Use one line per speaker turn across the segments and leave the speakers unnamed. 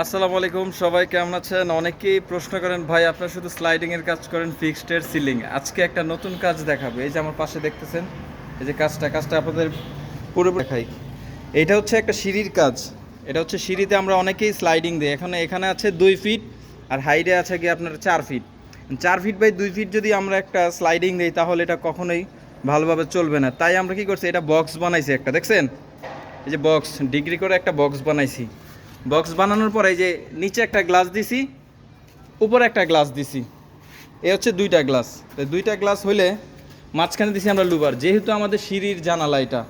আসসালামু আলাইকুম, সবাই কেমন আছেন? অনেকেই প্রশ্ন করেন, ভাই আপনারা শুধু স্লাইডিং এর কাজ করেন, ফিক্সড সিলিং। আজকে একটা নতুন কাজ দেখাবো। এই যে আমার পাশে দেখতেছেন, এই যে কাজটা আপনাদের পুরোপুরি দেখাই। এটা হচ্ছে একটা সিঁড়ির কাজ। এটা হচ্ছে সিঁড়িতে আমরা অনেকেই স্লাইডিং দিই। এখানে আছে 2 ফিট, আর হাইটে আছে কি আপনার 4 ফিট। 4 ফিট বাই 2 ফিট যদি আমরা একটা স্লাইডিং দিই, তাহলে এটা কখনোই ভালোভাবে চলবে না। তাই আমরা কি করছি, এটা বক্স বানাইছি একটা, দেখছেন? এই যে বক্স ডিগ্রি করে একটা বক্স বানাইছি। বক্স বানানোর পরে এই যে নিচে একটা গ্লাস দিছি, উপরে একটা গ্লাস দিছি। এই হচ্ছে 2টা গ্লাস। তো 2টা গ্লাস হইলে মাঝখানে দিছি আমরা লুবার। যেহেতু আমাদের সিঁড়ির জানালা এটা,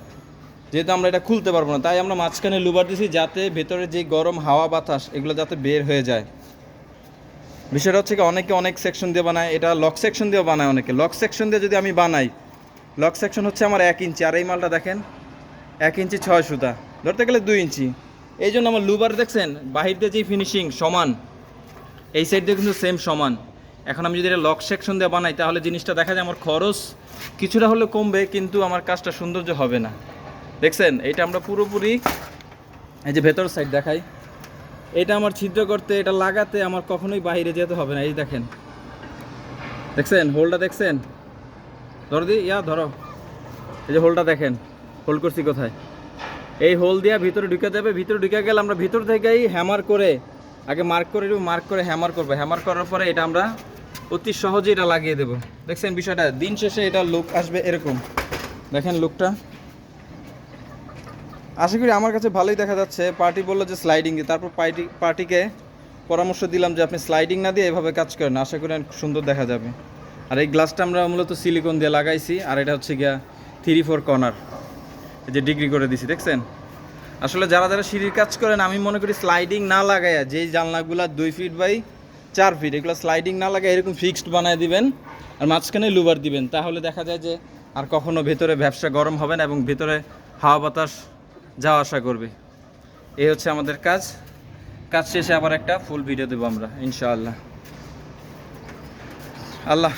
যেহেতু আমরা এটা খুলতে পারবো না, তাই আমরা মাঝখানে লুবার দিছি, যাতে ভেতরে যে গরম হাওয়া বাতাস এগুলো যাতে বের হয়ে যায়। বিষয়টা হচ্ছে কি, অনেকে অনেক সেকশন দিয়ে বানায়, এটা লক সেকশন দিয়েও বানায় অনেকে। লক সেকশন দিয়ে যদি আমি বানাই, লক সেকশন হচ্ছে আমার 1 ইঞ্চি, আর এই মালটা দেখেন 1 ইঞ্চি 6 সুতা, ধরতে গেলে 2 ইঞ্চি। এই জন্য আমার লুবার দেখছেন, বাহির দিয়ে যে ফিনিশিং সমান, এই সাইড দিয়ে কিন্তু সেম সমান। এখন আমি যদি এটা লক সেকশন দিয়ে বানাই, তাহলে জিনিসটা দেখা যায় আমার খরচ কিছুটা হলেও কমবে, কিন্তু আমার কাজটা সৌন্দর্য হবে না। দেখছেন, এটা আমরা পুরোপুরি, এই যে ভেতর সাইড দেখাই, এটা আমার ছিদ্র করতে, এটা লাগাতে আমার কখনোই বাইরে যেতে হবে না। এই দেখেন, দেখছেন হোলটা, দেখছেন? ধরো দি, ধরো, এই যে হোলটা দেখেন, হোল্ড করছি কোথায়। এই হোল দিয়া ভিতরে ঢুকে যাবে। ভিতরে ঢুকে গেলে আমরা ভিতর থেকেই হ্যামার করে, আগে মার্ক করে হ্যামার করবো। হ্যামার করার পরে এটা আমরা অতি সহজে এটা লাগিয়ে দেবো। দেখছেন বিষয়টা, দিন শেষে এটা লুক আসবে এরকম। দেখেন লুকটা, আশা করি আমার কাছে ভালোই দেখা যাচ্ছে। পার্টি বললো যে স্লাইডিং দিয়ে, তারপর পার্টিকে পরামর্শ দিলাম যে আপনি স্লাইডিং না দিয়ে এভাবে কাজ করেন, আশা করি সুন্দর দেখা যাবে। আর এই গ্লাসটা আমরা মূলত সিলিকন দিয়ে লাগাইছি, আর এটা হচ্ছে গিয়া 3-4 কর্নার, এই যে ডিগ্রি করে দিছি, দেখছেন? আসলে যারা যারা সিঁড়ির কাজ করেন, আমি মনে করি স্লাইডিং না লাগাইয়া, যেই জানলাগুলো 2 ফিট বাই 4 ফিট, এগুলো স্লাইডিং না লাগাই এরকম ফিক্সড বানায় দিবেন, আর মাঝখানে লুবার দিবেন, তাহলে দেখা যায় যে আর কখনো ভেতরে ব্যবসা গরম হবে না, এবং ভেতরে হাওয়া বাতাস যাওয়া আসা করবে। এই হচ্ছে আমাদের কাজ। কাজ শেষে আবার একটা ফুল ভিডিও দেবো আমরা ইনশাআল্লাহ। আল্লাহ।